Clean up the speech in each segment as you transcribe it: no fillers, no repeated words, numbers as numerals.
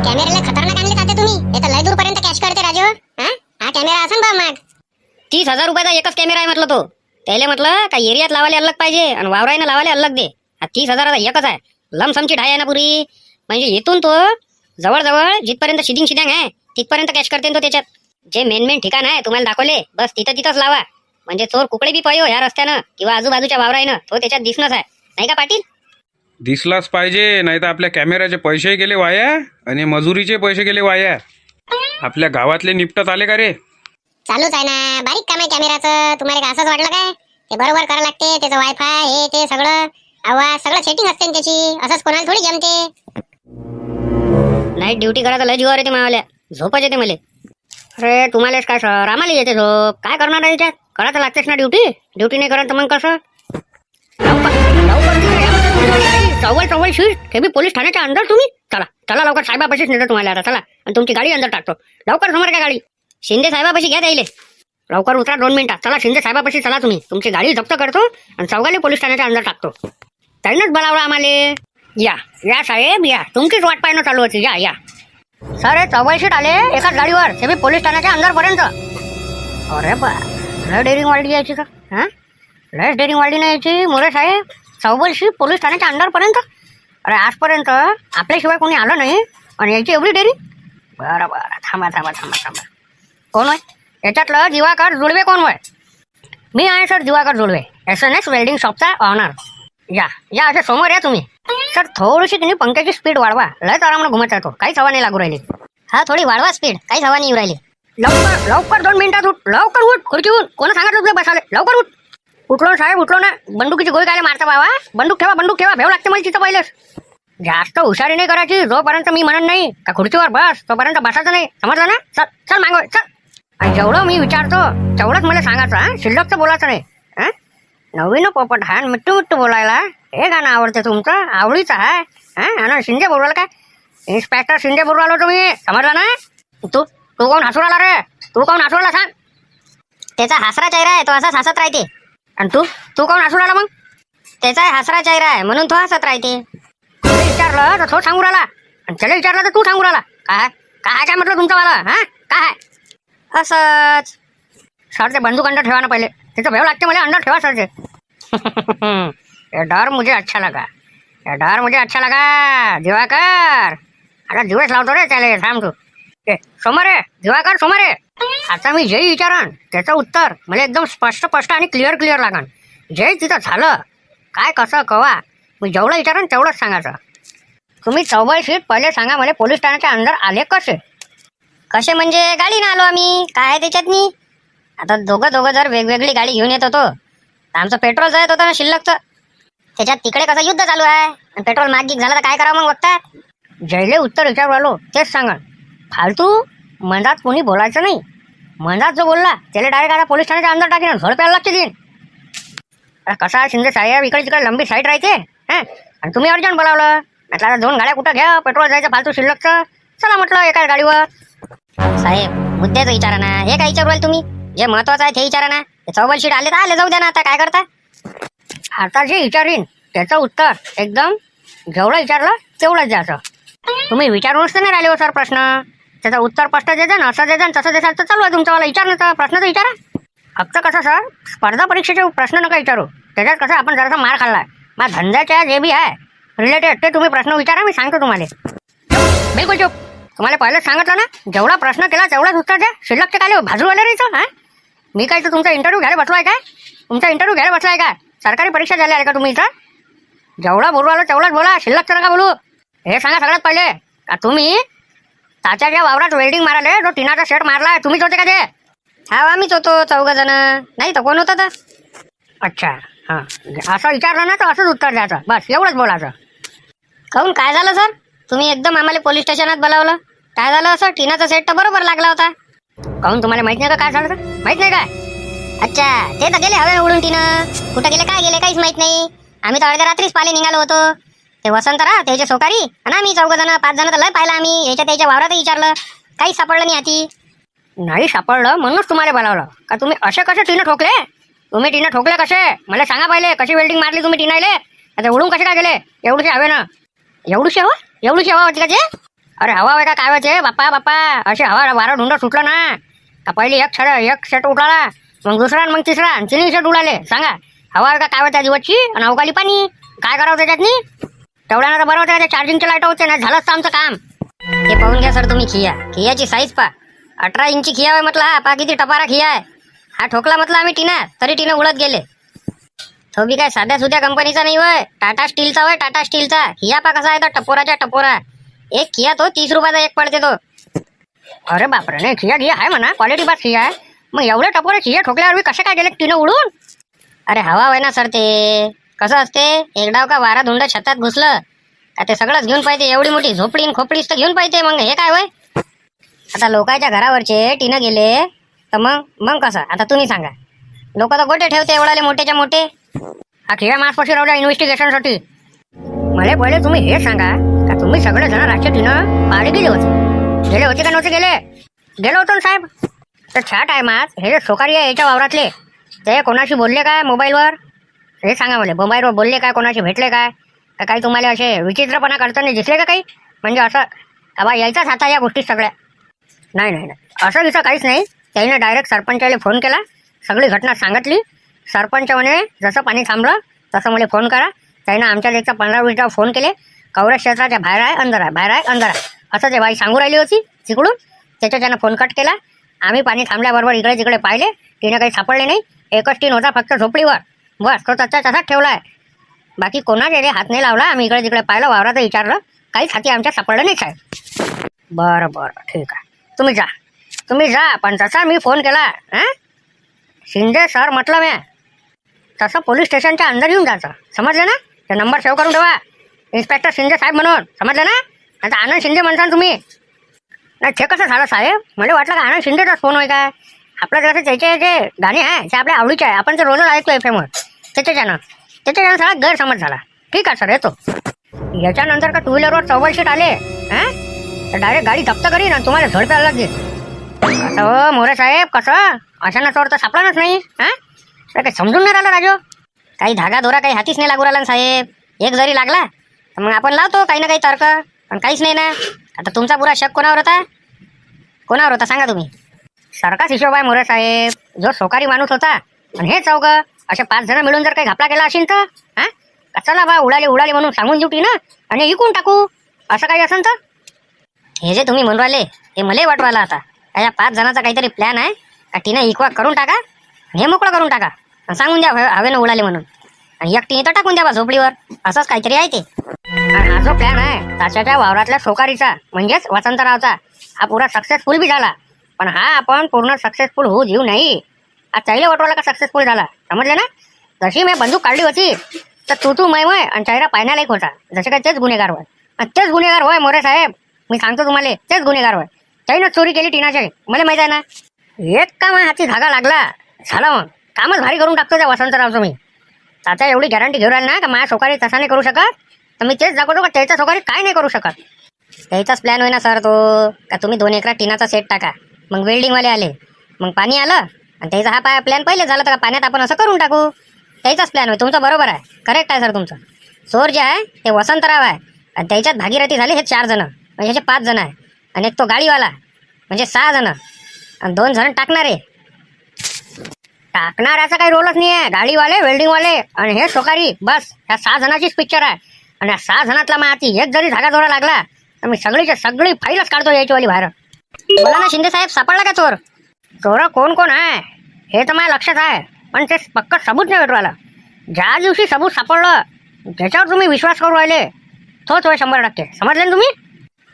कॅमेऱ्याला खतरनाक आणले जाते तुम्ही. हे तर लय दूरपर्यंत कॅच करते राजू. हा कॅमेरा असन बा मग 30,000 रुपयाचा एकच कॅमेरा आहे म्हटलं तो. त्याला म्हटलं का एरियात लावायला अलग पाहिजे आणि वावरायनं लावायला अलग दे. हा 30,000चा एकच आहे. लमसमची ढाय आहे ना पुरी. म्हणजे इथून तो जवळजवळ जिथपर्यंत शिडिंग आहे तिथपर्यंत कॅच करते तो. त्याच्यात जे मेन ठिकाण आहे तुम्हाला दाखवले बस तिथंच लावा. म्हणजे चोर कुकडे बी पयो ह्या रस्त्यानं किंवा आजूबाजूच्या वावरायनं तो त्याच्यात दिसणंच आहे. नाही का पाटील? दिसलाच पाहिजे, नाही तर आपल्या कॅमेऱ्याचे पैसे गेले वाया आणि मजुरीचे पैसे गेले वाया. आपल्या गावातले निपटत आले का रे? चालूच आहे ना. बारीक काम आहे कॅमेराचं. तुम्हाला काय असंच वाटलं काय? ते बरोबर करावं लागते. त्याचं वायफाय हे ते सगळं आवाज सगळं सेटिंग असते ना त्याची. असंच कोणाला थोडी जमते. नाईट ड्युटी करायचं लय जीवावर येते मावाल्या. झोपच येते मला. अरे तुम्हालाच काय सर, आम्हाला येते झोप. काय करणार आहे याच्यात? करायचं लागतेच ना ड्युटी नाही करत तर मग कसं? चौवल शीट हे बी पोलीस ठाण्याच्या अंदर तुम्ही. चला लवकर साहेबापाशीच नेतो तुम्हाला आता. चला आणि तुमची गाडी अंदर टाकतो. लवकर समोर काय गाडी शिंदे साहेबापाशी घ्या द्यायले. लवकर उतरा 2 मिनिटात. चला शिंदे साहेबापाशी चला तुम्ही. तुमची गाडी जप्त करतो आणि चौघाले पोलीस ठाण्याच्या अंदर टाकतो. त्यांनाच बोलावलं आम्हाला. या साहेब या. तुमचीच वाट पाहणं चालू होती. या सर हे 44 शीट आले एकाच गाडीवर. ते बी पोलीस ठाण्याच्या अंदरपर्यंत. अरे बा लय डेअरिंग वाढली यायची का? लयच डेअरिंग वाढली नाही यायची मोरे साहेब. 44 शीट पोलीस ठाण्याच्या अंदरपर्यंत. अरे आजपर्यंत आपल्याशिवाय कोणी आलं नाही आणि यायची एवढी डेअरिंग. बरं थांबा. कोण आहे याच्यातलं? दिवाकर जुळवे कोण होय? मी आहे सर दिवाकर जुळवे, SNS वेल्डिंग शॉपचा ऑनर. या असे समोर या तुम्ही. सर थोडीशी तुम्ही पंख्याची स्पीड वाढवा. लयच आरामानं घुमत राहतो. काहीच हवा नाही लागू राहिली. हा थोडी वाढवा स्पीड. काहीच हवा नाही येऊ राहिली. लवकर 2 मिनिटात उठ. लवकर उठ खुर्चीहून. कोण सांगितलं तुझे बसाले? लवकर उठ. उठलो साहेब उठलो ना. बंदुकीची गोळी काय मारता बाबा? बंदूक ठेवा. भेव लागते मला तिथं पहिलेच. जास्त हुशारी नाही करायची. जोपर्यंत मी म्हणत नाही का खुर्चीवर बस तोपर्यंत बसायचं नाही. समजलं ना? चल मागव चल. आणि जेवढं मी विचारतो तेवढंच मला सांगायचं. शिल्लकचं बोलायचं नाही. नवीन पोपट हा मिट्टू बोलायला. हे गाणं आवडते तुमचं? आवडीचं आहे. आणि शिंदे बोलवाल काय? इन्स्पेक्टर शिंदे बोलवालो तुम्ही. समजला ना? तू कोण हसू राहिला रे? तू कोण हसू राहिला सांग? त्याचा हसरा चेहरा आहे. तो असाच हसत राहते. आणि तू कोण हसू राहिला मग? त्याचा हसरा चेहरा आहे म्हणून तो हसत राहते. विचारलं तर तो सांगू राहिला आणि त्याला विचारलं तर तू सांगू राहिला. काय म्हटलं तुमचं मला? काय असंच. सर ते बंदूक अंदर ठेवा ना पहिले. तिथं भेव लागते मला. अंदर ठेवा सर ते. ये डर मुझे अच्छा लगा दिवाकर. आता दिवस लावतो रे त्याला. थांब तू. समोर आहे दिवाकर समोर आहे. आता मी जे विचारन त्याचं उत्तर मला एकदम स्पष्ट आणि क्लिअर लागन. जे तिथं झालं काय कसं कवा मी जेवढं विचारन तेवढंच सांगायचं. तुम्ही 44 शीट पहिले सांगा मला पोलीस ठाण्याच्या अंदर आले कसे म्हणजे गाडीनं आलो आम्ही. काय आहे त्याच्यातनी? आता दोघं जर वेगवेगळी गाडी घेऊन येत होतो तर आमचं पेट्रोल जात होतं ना शिल्लकचं. त्याच्यात तिकडे कसं युद्ध चालू आहे आणि पेट्रोल मागिक झालं तर काय करावं मग बघतात. जैले उत्तर विचारू आलो तेच सांगा. फालतू मधात कोणी बोलायचं नाही. मधात जो बोलला त्याला डायरेक्ट आता पोलीस ठाण्याच्या अंदर टाकीन. झोड प्यायला लागते तीन. कसा आहे शिंदे साहेब इकडे तिकडे लंबी साईड राहते. आणि तुम्ही अर्जंट बोलावलं. म्हटलं आता 2 गाड्या कुठं घ्या. पेट्रोल जायचं फालतू शिल्लकचं. चला म्हटलं एकाच गाडीवर. साहेब मुद्द्याचं विचारा ना. हे काय विचारू तुम्ही? जे महत्वाचं आहे ते विचारा ना. 44 शीट आले तर आले जाऊ द्या ना. आता काय करता? आता जे विचारीन त्याचं उत्तर एकदम जेवढं विचारलं तेवढंच द्यायचं. तुम्ही विचारूनच नाही राहिले हो सर प्रश्न. त्याचं उत्तर स्पष्ट द्यायचं ना. असं द्यायचं तसं द्यायचं तर चालू आहे तुमचं. मला विचारण्याचा प्रश्न तर विचारा. फक्त कसं सर स्पर्धा परीक्षेचे प्रश्न नका विचारू. त्याच्यात कसं आपण जरासा मार खाल्ला. माझ्या धंद्याच्या जे बी आहे रिलेटेड ते तुम्ही प्रश्न विचारा. मी सांगतो तुम्हाला. बिलकुल चूप. तुम्हाला पहिलेच सांगितलं ना जेवढा प्रश्न केला तेवढाच उत्तर द्या. शिल्लकचे काय भाजू आले राहायचं. मी काय तर तुमचा इंटरव्ह्यू घ्यायला बसलाय काय? सरकारी परीक्षा झाल्या आहे का तुम्ही इथं? जेवढा बोलू आलो तेवढाच बोला. शिल्लकचं नका बोलू. हे सांगा सगळ्यात पहिले का तुम्ही ताच्याच्या वावरात वेल्डिंग माराले जो टिनाचा सेट मारलाय तुम्हीच होते का ते? हा आम्हीच होतो 4 जण. नाही तर कोण होतं तर? अच्छा असं विचारलं ना तर असंच उत्तर द्यायचं. बस एवढंच बोलायचं. काहून काय झालं सर? तुम्ही एकदम आम्हाला पोलीस स्टेशनात बोलावलं. काय झालं असं? टिनाचा सेट तर बरोबर लागला होता. काहून तुम्हाला माहित नाही का काय झालं? माहित नाही काय? अच्छा ते तर गेले हवे उडून टिनं. कुठं गेले काय गेले काहीच माहित नाही. आम्ही तर अर्ध्या रात्रीच पाले निघालो होतो. ते वसंतराव त्याचे सोकारी आणि आम्ही 4 जण 5 जण तर लय पाहिलं आम्ही. त्याच्या वावरात विचारलं काहीच सापडलं नाही हाती. नाही सापडलं म्हणूनच तुम्हाला बोलावलं का तुम्ही असे कसे टिनं ठोकले? तुम्ही टिनं ठोकले कसे मला सांगा पहिले. कशी वेल्डिंग मारली तुम्ही टिनायले? आता उडून कसे काय गेले? एवढीशी हवे ना. एवढीशी हवा होती का ते? अरे हवा आहे का काय व्हायचे बाप्पा बाप्पा, असे हवा वारा ढुंड सुटलं ना का पहिले एक शर्ट उडाला, मग दुसरा आणि मग तिसरा आणि तिन्ही शर्ट उडाले. सांगा हवा आहे का काय त्या दिवसची, आणि अवकाळी पाणी काय करावं त्याच्यातनी. तेवढ्यानं तर बरं होतं त्या चार्जिंगच्या लाईट होते ना, झालंच तर आमचं काम. हे पाहून घ्या सर तुम्ही खियाची साईज पा. 18 इंची खिया आहे म्हटलं. हा पा किती टपारा खिया आहे. हा ठोकला म्हटलं आम्ही टिना, तरी टिना उडत गेले. तो बी काय साध्या सुध्या कंपनीचा नाही होय, टाटा स्टीलचा होय, टाटा स्टीलचा. खिया पा कसा आहे तो टपोराच्या टपोरा. एक खिया तो 30 रुपयाचा एक पडते तो. अरे बापरे, नाही खिया आहे म्हणा, क्वालिटी बात खिया आहे. मग एवढे टपोरे खिया ठोकल्यावर कसे काय गेले टिनं उडून. अरे हवा आहे ना सर, ते कसं असते एकडाव का वारा धुंड छतात घुसलं का ते सगळंच घेऊन पाहिजे. एवढी मोठी झोपडी आणि खोपडीच तर घेऊन पाहिजे. मग हे काय होय. आता लोकांच्या घरावरचे टिनं गेले तर मग कसं. आता तुम्ही सांगा, लोक तर गोटे ठेवते एवढाले मोठेच्या मोठे. हा खिया मासपाशी राहू इन्व्हेस्टिगेशनसाठी. मला पहिले तुम्ही हे सांगा का तुम्ही सगळे जण रातच्या टिनं पाणी गेले होते का नव्हते गेले. गेलो होतो ना साहेब. तर छा टायमात हे जे सोकारी आहे याच्या वावरातले ते कोणाशी बोलले काय मोबाईलवर, हे सांगा मला. मोबाईलवर बोलले काय, कोणाशी भेटले काय, का काही तुम्हाला असे विचित्रपणा करताना दिसले का काही. म्हणजे असं का बा यायचाच हाता या गोष्टी सगळ्या. नाही असं दिसं काहीच नाही. त्याने डायरेक्ट सरपंचाला फोन केला, सगळी घटना सांगितली. सरपंच म्हणे जसं पाणी थांबलं तसं मला फोन करा. त्यानं आमच्या लेखचा 15-20 फोन केले. कवरेज क्षेत्राच्या बाहेर आहे अंदर आहे असं ते बाई सांगू राहिली होती तिकडून. त्यानं फोन कट केला. आम्ही पाणी थांबल्याबरोबर इकडे तिकडे पाहिले, तिने काही सापडले नाही. एकच टीन होता फक्त झोपडीवर, बस तो तसाच ठेवला आहे. बाकी कोणाचे हात नाही लावला. आम्ही इकडे तिकडे पाहिलं, वावरात विचारलं, काहीच हाती आमच्या सापडलं नाही साहेब. बरं ठीक आहे, तुम्ही जा. पण तसा मी फोन केला शिंदे सर म्हटलं मी तसं पोलीस स्टेशनच्या अंदर येऊन जायचं, समजलं ना. ते नंबर सेव्ह करून ठेवा, इन्स्पेक्टर शिंदे साहेब म्हणून, समजलं ना. आता आनंद शिंदे म्हणसान तुम्ही. नाही ते कसं झालं साहेब, मला वाटलं का आनंद शिंदेचाच फोन होय काय. आपल्या जसं त्याचे जे गाणे आहे ते आपल्या आवडीचे आहे, आपण ते रोजच ऐकतो FM वर. त्याच्यानं सगळा गैरसमज झाला. ठीक आहे सर, येतो. याच्यानंतर का 2 व्हीलरवर 44 शीट आले तर डायरेक्ट गाडी जप्त करीन आणि तुम्हाला झड प्यायला लागेल. कसं हो मोरे साहेब, कसं अशानं चोर तर सापडानच नाही. काही समजून नाही राहिलं राजू. काही धागा दोरा काही हातीच नाही लागू राहिला ना साहेब. एक जरी लागला तर मग आपण लावतो काही ना काही तर्क, पण काहीच नाही ना. आता तुमचा पुरा शक कोणावर होता सांगा तुम्ही. सारखाच हिशोब आहे मोरे साहेब. जो सोकारी माणूस होता आणि हे चौघ असे 5 जण मिळून जर काही घापला केला असेल तर चला बा उडाली म्हणून सांगून देऊ टीनं आणि इकून टाकू, असं काही असेल तर. हे जे तुम्ही म्हणून राहिले हे मलाही वाटवायला. आता या 5 जणांचा काहीतरी प्लॅन आहे का टीनं इकवा करून टाका आणि हे मोकळं करून टाका आणि सांगून द्या हवेनं उडाले म्हणून, आणि एक टीन तर टाकून द्या बा झोपडीवर. असंच काहीतरी आहे ते. आणि हा जो प्लॅन आहे ताशाच्या वावरातल्या सोकारीचा म्हणजेच वसंतरावचा, हा पुरा सक्सेसफुल बी झाला. पण हा आपण पूर्ण सक्सेसफुल होऊ देऊ नाही. आज चायला वाटवाला का सक्सेसफुल झाला, समजले ना. जशी मी बंदूक काढली होती तर तू मय आणि चायरा पाहण्यालायक होता. जसे काय तेच गुन्हेगार होय, आणि तेच गुन्हेगार होय मोरे साहेब. मी सांगतो तुम्हाला, तेच गुन्हेगार होय. त्यानं चोरी केली टीनाची, मला माहित आहे ना. एक काम हाती धागा लागला झाला, मग कामच भारी करून टाकतो त्या वसंतरावचं मी. आता एवढी गॅरंटी घेऊन राहिली ना का माझ्या सोकारी तसा नाही करू शकत, तर मी तेच दाखवतो का त्याच्या सोकारी काय नाही करू शकत. त्याचाच प्लॅन होय ना सर तो, का तुम्ही 2 एकरात टिनाचा सेट टाका, मग वेल्डिंगवाले आले, मग पाणी आलं आणि त्याचा हा प्लॅन पहिले झाला तर पाण्यात आपण असं करून टाकू. त्याचाच प्लॅन होय. तुमचं बरोबर आहे, करेक्ट आहे सर तुमचं. चोर जे आहे ते वसंतराव आहे आणि त्याच्यात भागीरथी झाले हे 4 जण, म्हणजे हे 5 जण आहे. आणि एक तो गाडीवाला म्हणजे 6 जण आणि 2 जण टाकणारे. टाकणाऱ्याचा काही रोलच नाही आहे. गाडीवाले, वेल्डिंगवाले आणि हे सोकारी, बस ह्या 6 जणांचीच पिक्चर आहे. आणि या 6 जणातला मग आती एक जरी धागा दोरा लागला तर मी सगळी फाईलच काढतो यायचीवाली बाहेर. बोला ना शिंदे साहेब, सापडला का चोर कोण आहे हे तर माझ्या लक्षात आहे, पण ते पक्क सबूत नाही भेटवायला. ज्या दिवशी सबूत सापडलं ज्याच्यावर तुम्ही विश्वास करू राहिले तोच होय 100%, समजले ना तुम्ही.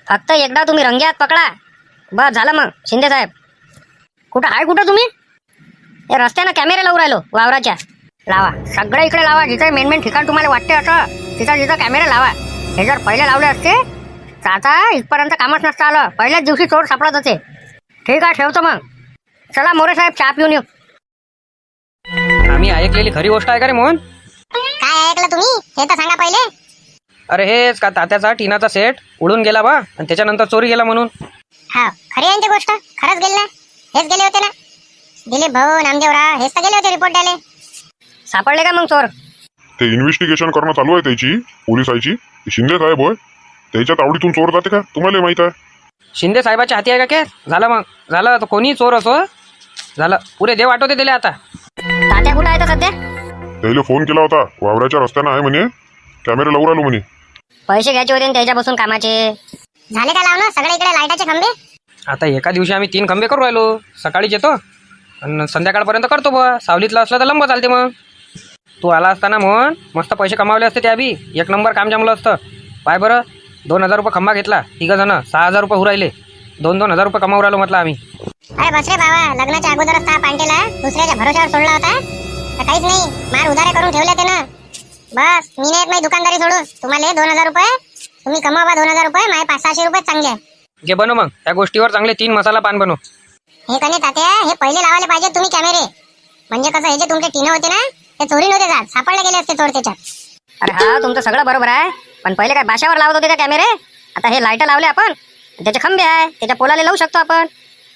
फक्त एकदा तुम्ही रंग्यात पकडा, बस झालं मग शिंदे साहेब. कुठं तुम्ही. हे रस्त्यानं कॅमेरे लावून राहिलो वावराच्या. लावा सगळं इकडे लावा, जिथं मेन ठिकाण तुम्हाला वाटते असं तिथं कॅमेरा लावा. हे जर पहिले लावले असते तर आता इथपर्यंत कामच नसतं आलं. पहिल्याच दिवशी चोर सापडत होते. ठीक आहे, ठेवतो मग. चला मोरे साहेब, चहा पिऊन येऊ. आम्ही ऐकलेली खरी गोष्ट आहे का रे मोहन? काय ऐकलं तुम्ही हे तर सांगा पहिले. अरे हेच का तात्याचा टिनाचा सेट उडून गेला बा आणि त्याच्यानंतर चोरी गेला म्हणून. हा खरी आहे ती गोष्ट. खरंच गेले ना, हेच गेले होते ना दिलीप भाऊ, नामदेवराव, हेच तर गेले होते रिपोर्ट द्यायला. सापडले का मग चोर? ते इन्व्हेस्टिगेशन करणं चालू आहे त्याची पोलिसांची. शिंदे साहेब होय, त्याच्या तावडीतून चोर जाते का तुम्हाला माहित आहे? शिंदे साहेबाच्या हाती आहे का केस? झालं मग झालं, तो कोणी चोर असो झालं, पुरे देव आठवते दिले आता. तात्या कुठं आहे तर सध्या? त्याला फोन केला होता, वावराच्या रस्त्यानं आहे म्हणे, कॅमेरा लावून राहिलो म्हणे. पैसे घ्यायचे होते ना त्याच्यापासून कामाचे. झाले का लावणं सगळे इकडे लाईटाचे खंबे? आता एका दिवशी आम्ही 3 खंबे करू राहिलो. सकाळीच येतो आणि संध्याकाळपर्यंत करतो बुवा. सावलीतला असलं तर लंब चालते. मग तू आला असताना म्हणून मस्त पैसे कमावले असते त्या बी. 1 नंबर काम जमलं असतं. पाय बरं, 2,000 रुपये खंबा घेतला 3 जण, 6,000 रुपये उरायले. 2-2 हजार रुपये कमावू राहिलो म्हटलं आम्ही. अरे बस रे बाबा, लग्नाच्या अगोदरच हा पांटेला दुसऱ्याच्या भरोश्यावर सोडला होता तर काहीच नाही, मार उधारे करून ठेवले ते ना. बस मी नाही माझी दुकानदारी सोडून. तुम्हाला 2,000 रुपये तुम्ही कमावा, 2,000 रुपये माझे 500-600 रुपये चांगले आहे. घे बनव मग त्या गोष्टीवर चांगले 3 मसाला पान बनव. हे कने तात्या, हे पहिले लावायला पाहिजे तुम्ही कॅमेरे. म्हणजे कसं, हे जे तुमचे टीनं होते ना ते चोरी नव्हते जात, सापडले गेले असते चोर त्याच्यात. अरे हा, तुमचं सगळं बरोबर आहे, पण पहिले काय बाशावर लावत होते त्या कॅमेरे. आता हे लाईट लावले आपण, त्याचे खंबे आहे, त्याच्या पोलाला लावू शकतो आपण.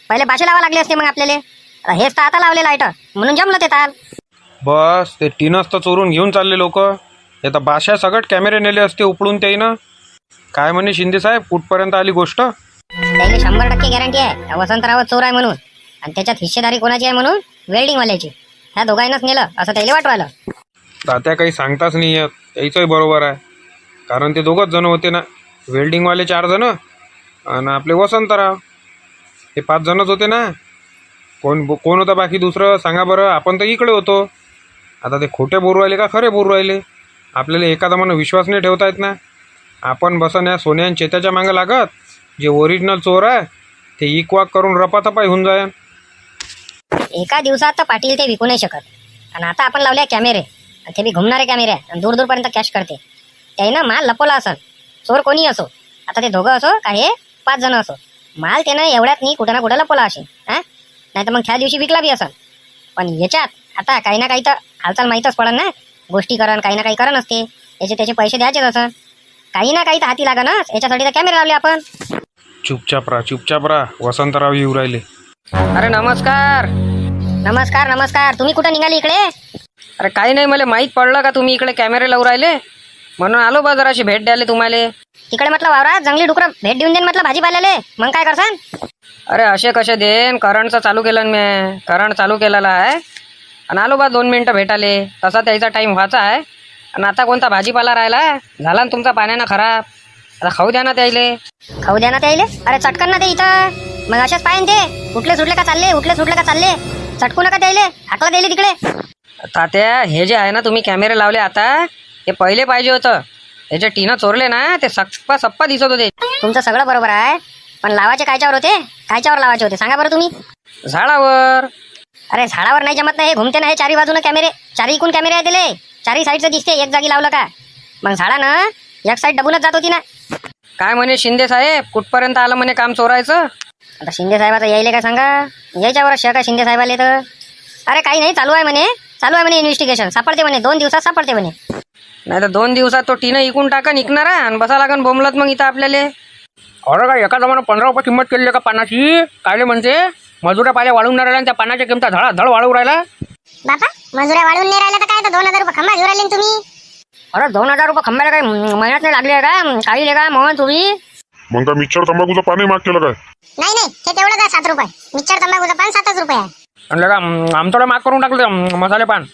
पहिले बाशे लावा लागले असते मग आपल्याला. आता हेच तर आता लावले लाईट, म्हणून जमलं ते ताल. बस ते टीनच तर चोरून घेऊन चालले लोक. हे तर बाशा सगळं कॅमेरे नेले असते उपळून त्याईनं. काय म्हणे शिंदे साहेब, कुठपर्यंत आली गोष्ट? त्याला 100% गॅरंटी आहे वसंतराव चोर आहे म्हणून, आणि त्याच्यात हिस्सेदारी कोणाची आहे म्हणून वेल्डिंगवाल्याची. ह्या दोघांनाच नेलं असं त्याला वाटवायला. तात्या काही सांगताच नाही येत. यायचंही बरोबर आहे, कारण ते दोघंच जण होते ना. वेल्डिंगवाले 4 जण आणि आपले वसंतराव हे 5 जणच होते ना. कोण होता बाकी दुसरं सांगा बरं? आपण तर इकडे होतो. आता ते खोटे बोलू राहिले का खरे बोलू राहिले? आपल्याला एखादा म्हणून विश्वास नाही ठेवता येत ना. आपण बसन या सोन्या आणि चेत्याच्या मागं लागत. जे ओरिजिनल चोर आहे ते इकवाक करून रपातपाय होऊन जाय. एका दिवसात तर पाटील ते विकू नाही शकत. आणि आता आपण लावले कॅमेरे, आणि ते बी घुमणारे कॅमेरे आहे, आणि दूर दूरपर्यंत कॅश करते. त्यानं माल लपवला असन, चोर कोणी असो. आता ते दोघं असो का हे 5 जण असो, माल त्यानं एवढ्यात नाही कुठं ना कुठं लपवला असेल. नाही तर मग त्या दिवशी विकला बी असन. पण याच्यात आता काही ना काही तर हालचाल माहीतच पडन ना. गोष्टी करण, काही ना काही करण असते. त्याचे पैसे द्यायचेच असं, काही ना काही तर हाती लागा ना. याच्यासाठी तर कॅमेरे लावले आपण. चुपचाप राहा, वसंतराव येऊ राहिले. अरे नमस्कार. नमस्कार नमस्कार. तुम्ही कुठं निघाली इकडे? अरे काही नाही, मला माहीत पडलं का तुम्ही इकडे कॅमेरे लावून राहिले, म्हणून आलो बा जराशी भेट द्यायला तुम्हाला. तिकडे म्हटलं वावरात जंगली डुकरं भेट देऊन देन म्हटलं भाजीपाल्याले. मग काय करसान? अरे असे कसे देन, करंटचं चालू केलं मी. करंट चालू केलेला आहे आणि आलो बा 2 मिनिटं भेटाले. तसा त्याचा टाईम व्हायचा आहे. आणि आता कोणता भाजीपाला राहिला झाला ना तुमचा पाण्यानं खराब. आता खाऊ द्या ना त्याईले. खाऊ द्या ना त्याईले? अरे चटकन ना ते इथं. मग असेच पाहिजे ते उठले सुटले का चालले, चटकू नका त्याईले, हाकला द्यायले तिकडे. तात्या, हे जे आहे ना तुम्ही कॅमेरे लावले आता, हे पहिले पाहिजे होतं. त्याचे टीनं चोरले ना ते सप्पा दिसत होते. तुमचं सगळं बरोबर आहे, पण लावायचे कायच्यावर होते? कायच्यावर लावायचे होते सांगा बरं तुम्ही? झाडावर. अरे झाडावर नाही जमत नाही, हे घुमते ना. हे 4 बाजूनं कॅमेरे, 4 इकून कॅमेरे आहे दिले. 4 साईडचं दिसते, एक जागी लावलं का मग झाडानं एक साईड डबूनच जात होती ना. काय म्हणे शिंदे साहेब, कुठपर्यंत आलं म्हणे काम चोरायचं? आता शिंदे साहेबाचं यायले का सांगा, यायच्यावर शक आहे शिंदे साहेबाले तर. अरे काही नाही, चालू आहे म्हणे इन्व्हेस्टिगेशन. सापडते म्हणे 2 दिवसात सापडते म्हणे. नाही तर 2 दिवसात तो टीनं इकून टाकन, इकणार आणि बसा लागन बोंबलत मग इथं आपल्याला. अरे काय एका जमाना 15 रुपये किंमत केली का पानाची? कायले म्हणते मजुऱ्या पाल्या वाढून राहिल्या आणि त्या पानाच्या किंमत धड वाढवू राहिला. बापा मजुऱ्या वाढून नाही राहिल्या तर काय, तर 2,000 रुपये खंबा घेऊन राहिले तुम्ही. अरे 2,000 रुपये खंब्याला काय महिन्यात नाही लागले का? काही का मोहन तुम्ही? मग का मिक्सर तंबाखूचं पानही माग केलं काय? नाही हे तेवढंच आहे 7 रुपये. मिक्सर तंबाखूचं पान 7 रुपये आहे. आणि का आमच्याकडे माग करून टाकलं मसाले पान.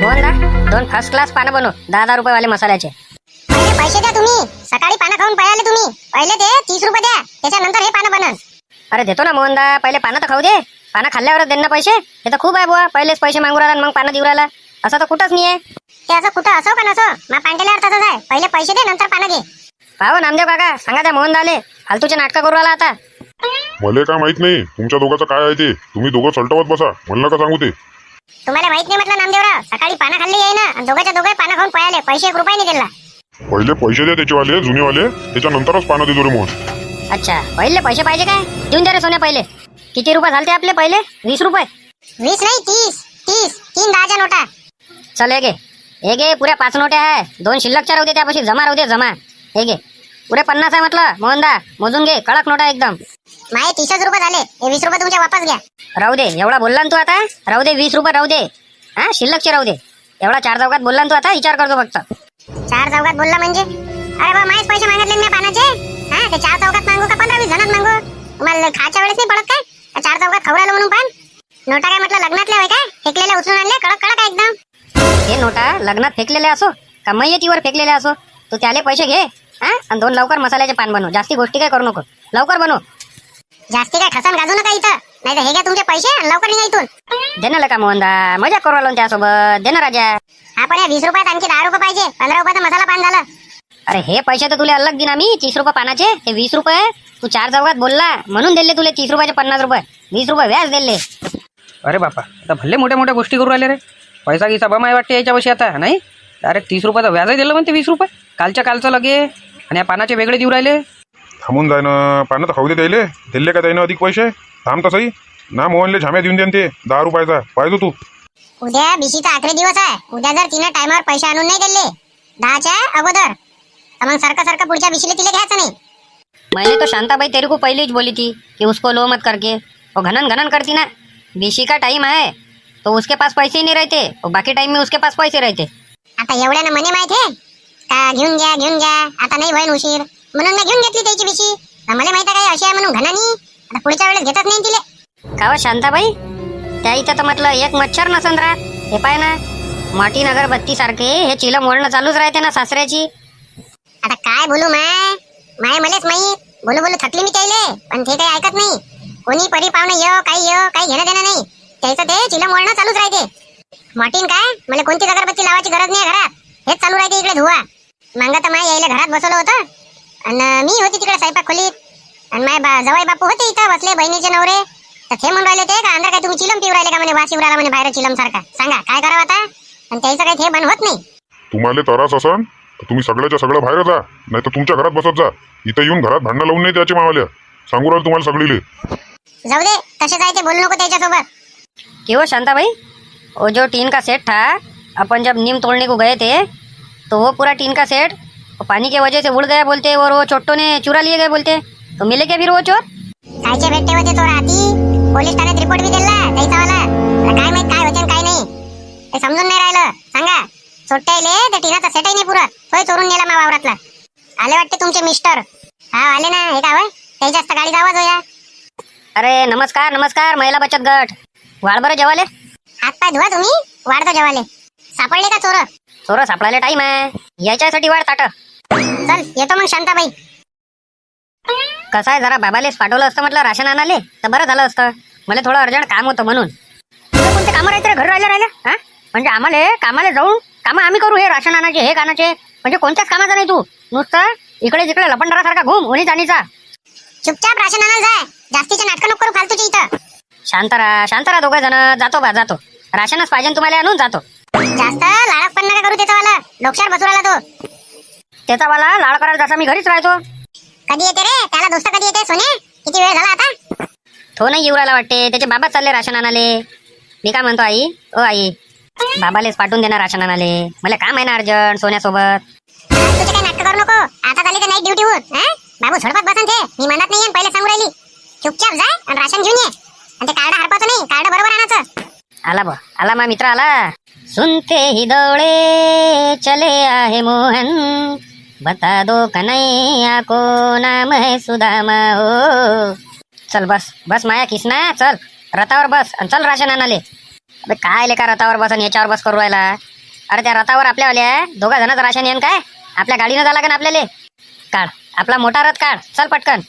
मोहन दा 2 फर्स्ट क्लास पानं बनव, 10,000 रुपये वाले मसाल्याचे. पहिले पैसे द्या तुम्ही. सकाळी पानं खाऊन पळाले तुम्ही. पहिले ते 30 रुपये द्या, त्याच्यानंतर हे पानं बनन. अरे देतो ना मोहन दा, पहिले पानं तर खाऊ दे. पानं खाल्ल्यावरच देणं पैसे. हे तर खूप आहे बुवा, पहिलेच पैसे मागू राहिला मग पानं देऊ राहिला. असं तर कुठंच नाही आहे. ते असं कुठं असो का नसो, मा पांटेल्यावर तसंच आहे. पहिले पैसे दे, नंतर पानं घे. पाहो नामदेव काका, सांगा त्या मोहन दाले फालतूचे नाटकं करू राहिला आता. मला काय माहित नाही तुमच्या दोघांचं काय आहे ते. तुम्ही दोघं सलटवत बसा, म्हणलं का सांगू ते. तुम्हाला माहित नाही म्हटलं नामदेवराव, सकाळी पानं खाल्ली आहे ना, आणि दोघे पानं खाऊन पळाले. पैसे 1 रुपया नाही दिला. पहिले पैसे द्या त्याचेवाले जुनेवाले, त्याच्यानंतरच पानं देतो रे मोहन. अच्छा, पहिले पैसे पाहिजे काय? देऊन द्या रे सोन्या पहिले. किती रुपये झालते आपले पहिले? 20 रुपये. 20 नाही 30. 3 10च्या नोटा. चल हे घे पुऱ्या 5 नोट्या आहे. 2 शिल्लकच्या राहू दे, त्यापाशी जमा राहू दे जमा. हे घे पुरे 50 आहे म्हटलं मोहनदा, मोजून घे. कडक नोटा एकदम. माझे 30 रुपये झाले. हे 20 रुपये तुमच्या वापस घ्या. राहू दे, एवढा बोलला ना तू आता. राहू दे 20 रुपये राहू दे. शिल्लकचे राहू दे. एवढा 4 चौकात बोलला ना तू आता, विचार करतो फक्त. 4 चौकात बोलला म्हणजे अरे बा माहीत पैसे मागितले मी पानाचे. हा ते 4 चौकात मागू का 15-20 जणात मागू? तुम्हाला खायच्या वेळेस नाही पडत काय? 4 चौकात खवरायला म्हणून पान नोटा काय म्हटलं लग्नातल्या होय काय? फेकलेल्या उचलून आणले कडक कडक एकदम. हे नोटा लग्नात फेकलेले असो का मैयतीवर फेकलेले असो, तू त्याले पैसे घे हा आणि 2 लवकर मसाल्याचे पान बनव. जास्ती गोष्टी काय करू नको, लवकर बनव. जास्ती काय ठसन गाजू नका इथं, नाही तर हे घ्या तुमचे पैसे आणि लवकर निघा इथून. दे ना लका मोहनदा, मजा करू आलो त्यासोबत. दे ना राजा. आपण या 20 रुपयात आणखी 10 रुपये पाहिजे. 15 रुपयाचा मसाला पान झालं. अरे हे पैसे तर तुला अलग दिन आम्ही 30 रुपये पानाचे. ते 20 रुपये तू 4 चौकात बोलला म्हणून दिले तुले 30 रुपयाचे 50 रुपये. 20 रुपये व्याज दिले. अरे बापा, आता भले मोठ्या मोठ्या गोष्टी करू राहिले रे. पैसा गिसा बमाय वाटते याच्यापाशी आता नाही. डायरेक्ट 30 रुपयाचं व्याजही दिलं म्हणते 20 रुपये. कालच्या कालचं लगे आणि या पानाचे वेगळे देऊ राहिले. थांबून जाय ना, पानं तर खाऊ दे त्याले. दिले का त्यानं अधिक पैसे? थांब तसंही ना, मोहनले झाम्या देऊन देन ते 10 रुपयाचा. पाहिजे तू उद्या बिशीचा आखरी दिवस आहे. उद्या जर तिने टायमावर पैसे आणून नाही दिले 10च्या अगोदर तर मग सारखं पुढच्या बिशीले तिला घ्यायचं नाही. मैंने तो शांताबाई तेरे को पहले ही बोली थी कि उसको लो मत करके. वो घनन करती ना. बीसी का टाइम है तो उसके पास पैसे ही नहीं रहते और बाकी टाइम में उसके पास पैसे रहते. आता एवढ्यानं मने माहित आहे का घेऊन घ्या आता नाही होईल उशीर म्हणून मी घेऊन घेतली त्याची बिशी. मला माहित आहे काय अशी आहे म्हणून घनानी आता पुढच्या वेळेस घेतच नाही तिले. का शांताबाई, त्या इथं तर म्हटलं एक मच्छर नसन राहत. हे पाय ना, माटी अगरबत्ती सारखे हे चिलम ओढणं चालूच राहते ना सासऱ्याची. आता काय बोलू माय मलेच माहीत. बोलू थकली मी त्याले, पण ते काही ऐकत नाही. कोणी परी पाहुणे काही घेणं देणं नाही. त्याचं ते चिलम ओढणं चालूच राहते. माटीन काय मला कोणतीच अगरबत्ती लावायची गरज नाही घरात. हेच चालू राहते इकडे धुवा. मागं तर माय यायला घरात बसवलं होतं आणि मी होती तिकडे स्वयंपाक खोलीत आणि माय जवाई बापू होते इथं बसले बहिणीचे नवरे. तर ते म्हणून राहिले ते का अंदर काय तुम्ही चिलम पिऊ राहिले का म्हणे, वास येऊ राहिला म्हणे बाहेर चिलम सारखा. सांगा काय करावं आता. आणि त्याचं काही ते बंद होत नाही. तुम्हाला त्रास असन तर तुम्ही सगळ्याच्या सगळं बाहेर जा, नाही तर तुमच्या घरात बसत जा. इथं येऊन घरात भांडणं लावून नाही त्याचे मावाले. सांगू राहिलो तुम्हाला सगळीले. जाऊ दे तसेच आहे ते, बोलू नको त्याच्यासोबत. क्यों शांताबाई, वो जो टीन का सेट था, अपन जब नीम तोड़ने को गए थे तो वो पूरा टीन का सेट पानी की वजह से उड़ गया बोलते और वो चोट्टों ने चुरा लिए गए बोलते. तो मिले क्या फिर वो चोर? कायचे भेटते होते चोर आती. पोलीस ठाण्यात रिपोर्ट बी दिला त्याचा वाला. काय माहित काय होते काय नाही ते समजून नाही राहिलं. सांगा सोट्याले ते टीनाचा सेटही नाही पुरत. तोय चोरून नेला मा वावरातला. आले वाटते तुमचे मिस्टर. हा आले ना. हे काय त्याच्या जास्त गाडीचा आवाज होया. अरे नमस्कार महिला बचत गट. वाढ बरं जेवाले. हात पाय धुवा तुम्ही, वाढतो जेवाले. सापडले का चोर? चोर सापडायला टाइम आहे. याच्यासाठी वाढ ताट. चल येतो मग शांताबाई. कसं आहे, जरा बाबालेच पाठवलं असतं म्हटलं राशन आणाले तर बरं झालं असतं. मला थोडं अर्जंट काम होतं म्हणून. तुला कोणते कामं राहते रे घर राहिल्या हा? म्हणजे आम्हाला कामाला जाऊन कामं आम्ही करू. हे राशन आणायचे हे आणायचे म्हणजे कोणत्याच कामाचा नाही. तू नुसतं इकडे जिकडे लपंडारासारखा घुम उन्ही जाणीचा. चुपचाप राशन आणायला जाय. जास्तीचे नाटकं नको करू फालतूची इथं. शांतारा दोघे जण. जातो राशनच पाहिजे तुम्हाला आणून जातो. जास्त लाडकपण नका करू त्याचा वाला. डोक्यावर बसू राहिला तो. त्याचा वाला लाड करायला जसा मी घरीच राहतो. कधी येते रे त्याला दोस्त, कधी येते सोने? किती वेळ झाला आता? तो नाही येऊ राहिला वाटते. त्याचे बाबा चालले राशन आणाले. मी काय म्हणतो आई, ओ आई, बाबालेच पाठवून देणार राशन आणाले. मला काम आहे ना अर्जंट सोन्यासोबत. तुझे काही नाटक करू नको. आता झाली तर नाईट ड्युटी होत. बाबू झडपत बसन ते. मी म्हणत नाहीये पहिले सांगू राहिली. चुपचाप जा आणि राशन घेऊन ये. आणि ते कार्ड हरपाचं नाही. कार्ड बरोबर आणायचं. आला मा मित्र आला. सुनते ही दौड़े चले आहे मोहन, बता दो कन्हैया को नाम है सुदामा हो. चल बस माया किसना. चल रथावर बस आणि चल राशन आणाले. अबे काय लेका रथावर बस आणि याच्यावर बस करू राहिला. अरे त्या रथावर आपल्यावाल्या 2 जणांचं राशन येईन काय? आपल्या गाडीनं जा लागेल आपल्याला. काढ आपला मोठा रथ काढ. चल पटकन.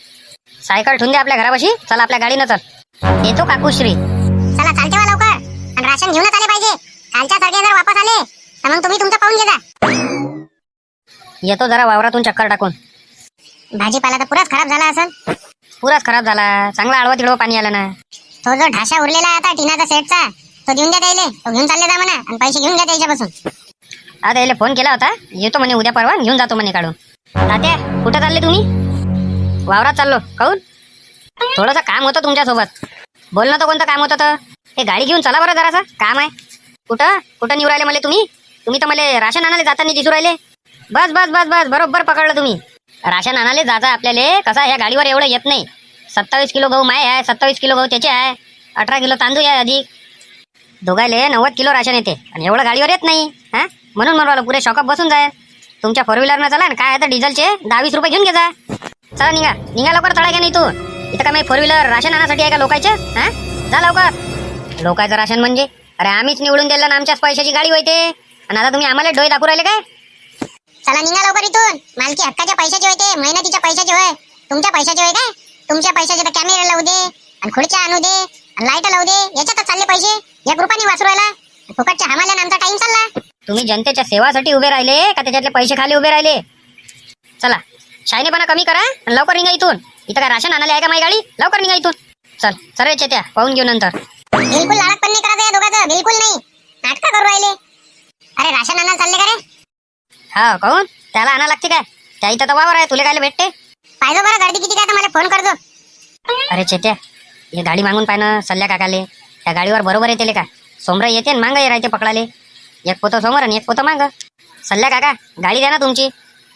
सायकल ठेवून दे आपल्या घरापाशी. चल आपल्या गाडीनं चल. येतो काकुश्री. चला चालते वा लवकर. आणि राशन घेऊनच आले पाहिजे. कालच्या सारखे जर वापस आले तर मग तुम्ही तुमचं पाहून घे जा. येतो जरा वावरातून चक्कर टाकून. भाजीपाला तर पुराच खराब झाला असेल. पुराच खराब झाला. चांगला आळवा तिळवा पाणी आलं ना. तो जो ढाशा उरलेला आहे आता टीनाचा सेटचा तो देऊन द्या त्याले. तो घेऊन चालले जा म्हणा आणि पैसे घेऊन घ्या त्याच्यापासून. आता याला फोन केला होता. येतो म्हणे उद्या परवा घेऊन जातो म्हणे काढून. तात्या कुठं चालले तुम्ही? वावरात चाललो. काहून? थोडंसं काम होतं तुमच्यासोबत. बोल ना. तर कोणतं काम होतं तर? हे गाडी घेऊन चला बरं जरासं काम आहे. कुठं निवू राहिले मला तुम्ही तर मला राशन आणायला जाताना दिसू राहिले. बस बरोबर पकडलं तुम्ही. राशन आणायला जायचं आपल्याला. कसं ह्या गाडीवर एवढं येत नाही. 27 किलो गहू माय आहे, 27 किलो गहू त्याचे आहे, 18 किलो तांदूळ आहे अधिक. दोघायले 90 किलो राशन येते आणि एवढं गाडीवर येत नाही. म्हणून म्हणून पुरे शॉकअप बसून जाय. तुमच्या फोर व्हीलरनं चला ना, काय आहे तर डिझेलचे 10-20 रुपये घेऊन घे जा. चला निघा निघा लवकर, तळा घ्या नाही तू. इथं का मी फोर व्हीलर राशन आणण्यासाठी आहे का लोकांचं? हा जा लवकर. लोकांचं राशन म्हणजे अरे आम्हीच निवडून दिलं ना, आमच्याच पैशाची गाडी होते आणि आता तुम्ही आम्हाला डोळे दाखवू राहिले काय? चला निघा लवकर इथून. मालकी हक्काच्या पैशाचे होते, मेहनतीच्या पैशाचे होय. तुमच्या पैशाचे होय काय? तुमच्या पैशाचे तर कॅमेरे लावू दे आणि खुर्च्या आणू दे आणि लाईट लावू दे, याच्यातच चालले पैसे. 1 रुपयाने वाचू राहिला. फुकटच्या हमाल्यानं आमचा टाइम चालला. तुम्ही जनतेच्या सेवासाठी उभे राहिले का त्याच्यातले पैसे खाली उभे राहिले? चला शायनेपणा कमी करा आणि लवकर निघा इथून. इथं काय राशन आणायला आहे का माझी गाडी? लवकर निघा इथून. चल सरायचे त्या पाहून घेऊ नंतर. बिलकुल लाडक पण नाही करायचं या दोघांचं, बिलकुल नाही. नाटकं करू राहिले. अरे राशन आणायला चालले का रे? हा काहून? त्याला आणा लागते काय? त्या इथं तर वावर आहे, तुला काय भेटते? पाहिजे बरं गर्दी किती काय, तर मला फोन करजो. अरे चेत्या, हे गाडी मागून पाय ना सल्ल्या काकाले. त्या गाडीवर बरोबर येते का? सोमरा येते आणि मांग राहते पकडाले. एक पोतं सोमर आणि एक पोतं मांग. सल्ल्या काका गाडी द्या ना तुमची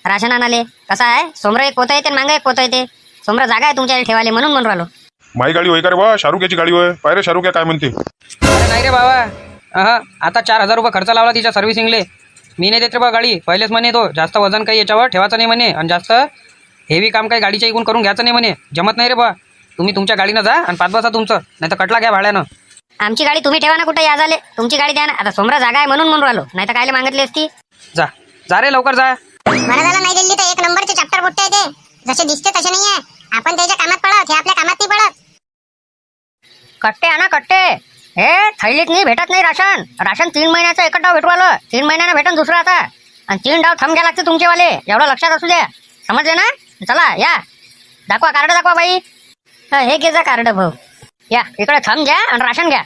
राशन आणाले. कसं आहे, सोमरा एक पोतं येते आणि मांग एक पोतं येते. सोमरा जागा आहे तुमच्या ठेवाले म्हणून म्हणून राहिलो. माई गाडी होय का रे बा? शाहरुख्याची गाडी होय. पाय रे शाहरुख काय म्हणते. अरे नाही रे बाबा, आता 4,000 रुपये खर्च लावला तिच्या सर्व्हिसिंगले. मी नाही देत रे बा गाडी. पहिलेच म्हणे तो जास्त वजन काही याच्यावर ठेवायचं नाही म्हणे आणि जास्त हेवी काम काही गाडीच्या इकून करून घ्यायचं नाही म्हणे. जमत नाही रे बा. तुम्ही तुमच्या गाडीनं जा आणि पाच बसा तुमचं, नाही तर कटला घ्या भाड्यानं. आमची गाडी तुम्ही ठेवा ना कुठे या झाले. तुमची गाडी द्या ना. आता सोमरा जागा आहे म्हणून म्हणून राहिलो, नाही तर कायले मागितली असती. जा जा रे लवकर जा. बरं झालं नाही दिल्ली तर 1 नंबरचे चॅप्टर बुट्टे आहे ते. जसे दिसते तसे नाही आहे. आपण त्याच्या कामात पडत, हे आपल्या कामात नाही पडत. कट्टे आणा कट्टे. हे थैलीत नाही भेटत नाही राशन. राशन 3 महिन्याचं एकच डाव भेटू आलं. 3 महिन्यानं भेटन दुसरं आता. आणि 3 डाव थंब घ्या लागते तुमचेवाले. एवढं लक्षात असू द्या. समजले ना? चला या दाखवा, कार्ड दाखवा बाई. हे घे जा कार्ड भाऊ. या इकडे थंब घ्या आणि राशन घ्या.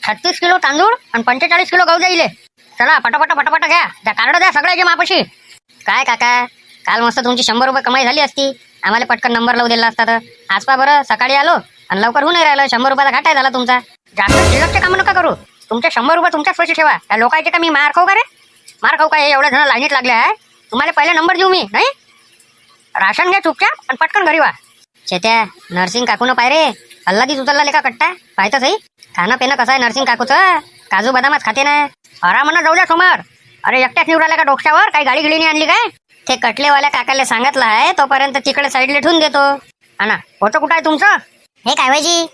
36 किलो तांदूळ आणि 45 किलो गहू जाईल. चला पटापट पटापट घ्या. त्या कार्ड द्या सगळ्याचे मापाशी. काय काका, काल मस्त तुमची 100 रुपये कमाई झाली असती. आम्हाला पटकन नंबर लावू दिला असता तर. आज पा बरं सकाळी आलो आणि लवकर होऊन नाही राहिलं. 100 रुपयाचा घाटा झाला तुमचा. जास्त शिल्लकचे कामं नका करू. तुमचे 100 रुपये तुमच्याच पैसे ठेवा. त्या लोकांचे का मी मार खाऊ का रे? मार खाऊ का? हे एवढे जण लाईनीत लागले आहे. तुम्हाला पहिले नंबर देऊ मी नाही? राशन घ्या चुपचाप आणि पटकन घरी वा. शेत्या नर्सिंग काकून पाय रे. अल्लादीच उचलला लेका कट्टा. पाहतं सही खाणं पिणं कसं आहे नर्सिंग काकूचं. काजू बदामच खाते ना. आरामानं जाऊ द्या समोर. अरे एकट्याच निवडायला का डोक्यावर? काही गाडी गिडीने आणली काय? ते कटलेवाल्या काकाला सांगितलं आहे तोपर्यंत तिकडे साईडला ठेवून देतो. आणा होतं कुठं आहे तुमचं? हे काय वायजी?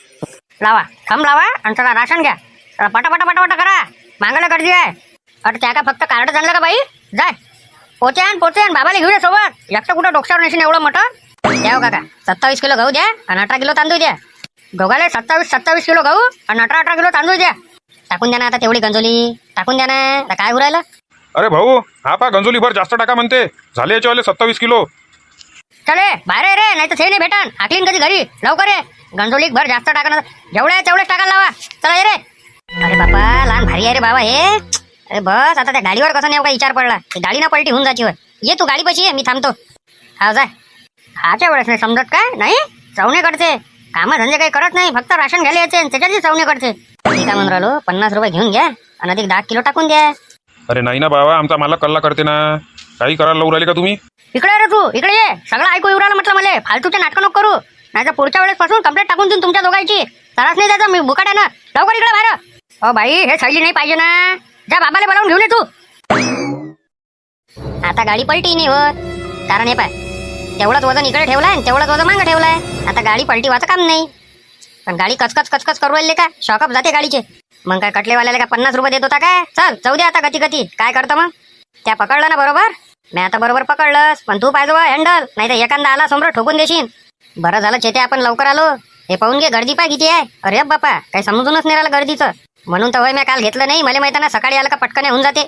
लावा थंब लावा आणि चला राशन घ्या. चला पटापटा पटापटा करा. मागायला गर्दी आहे. अरे त्या का फक्त कार्ड आणलं का बाई? जाय पोते आण बाबाला घेऊया सोबत. एकटं कुठं डोक्यावर नसेल एवढं मोठं. द्या हो काका 27 किलो गहू द्या आणि 18 किलो तांदूळ द्या. दोघाले 27 किलो गहू आणि 18 किलो तांदूळ द्या. टाकून द्या ना आता तेवढी गंजोली. टाकून द्या ना. आता काय उरायलं? अरे भाऊ हा पा गंजोली भर जास्त टाका म्हणते. झाले याच्यावाले 27 किलो. चले बाहेर आहे रे, नाही तर ते नाही भेटन. हाकलीन कधी घरी. लवकर ये. गंजोलीक भर जास्त टाका ना. जेवढे आहे तेवढेच टाकायला लावा. चला ये रे. अरे बापा लहान भारी आहे रे बाबा हे. अरे बस आता त्या गाडीवर कसं नाही का विचार पडला. ते गाडी ना पलटी होऊन जायची होय. ये तू गाडी पशी ये, मी थांबतो. हा जाय. हाच्या वेळेस नाही समजत काय? नाही चवणे करते. कामं धंदे काही करत नाही. फक्त राशन घ्यायला यायचे आणि त्याच्यातही चवणे करते. मी काय म्हणून राहिलो 50 रुपये घेऊन घ्या आणि अधिक 10 किलो टाकून द्या. अरे नाही ना बाबा, आमचा मालक कल्ला करते ना. काही करायला लावू राहिले का तुम्ही? इकडे ये रे तू. इकडे ये. सगळं ऐकू येऊ राहिलं म्हटलं मला. फालतूचे नाटकं नको करू. नाही तर पुढच्या वेळेस पासून कंप्लेंट टाकून देऊन तुमच्या दोघांची. त्रास नाही द्यायचा. मी बुकाट आहे ना. लवकर इकडे बाहेर. हो बाई हे शैली नाही पाहिजे ना. जा बाबाला बोलावून घेऊन ये तू. आता गाडी पलटी नाही होत. कारण हे पाय तेवढंच वजन इकडे ठेवलाय आणि तेवढंच वजन मागं ठेवलाय. आता गाडी पलटी व्हायचं काम नाही. पण गाडी कचकच करू राहिले का? शॉकअप जाते गाडीचे. मग काय कटलेवाल्याला का 50 रुपये देत होता काय? चल जाऊ दे आता गती. काय करतं मग? त्या पकडलं ना बरोबर. मी आता बरोबर पकडलंस. पण तू पाहिजे हँडल, नाही तर एखादा आला समोर ठोकून देशील. बरं झालं चेते आपण लवकर आलो. हे पाहून घे गर्दी पाय किती आहे. अरे बापा काही समजूनच नाही राहिलं गर्दीचं. म्हणून तर मी काल घेतलं नाही. मला माहिती ना सकाळी आलं का पटकन होऊन जाते.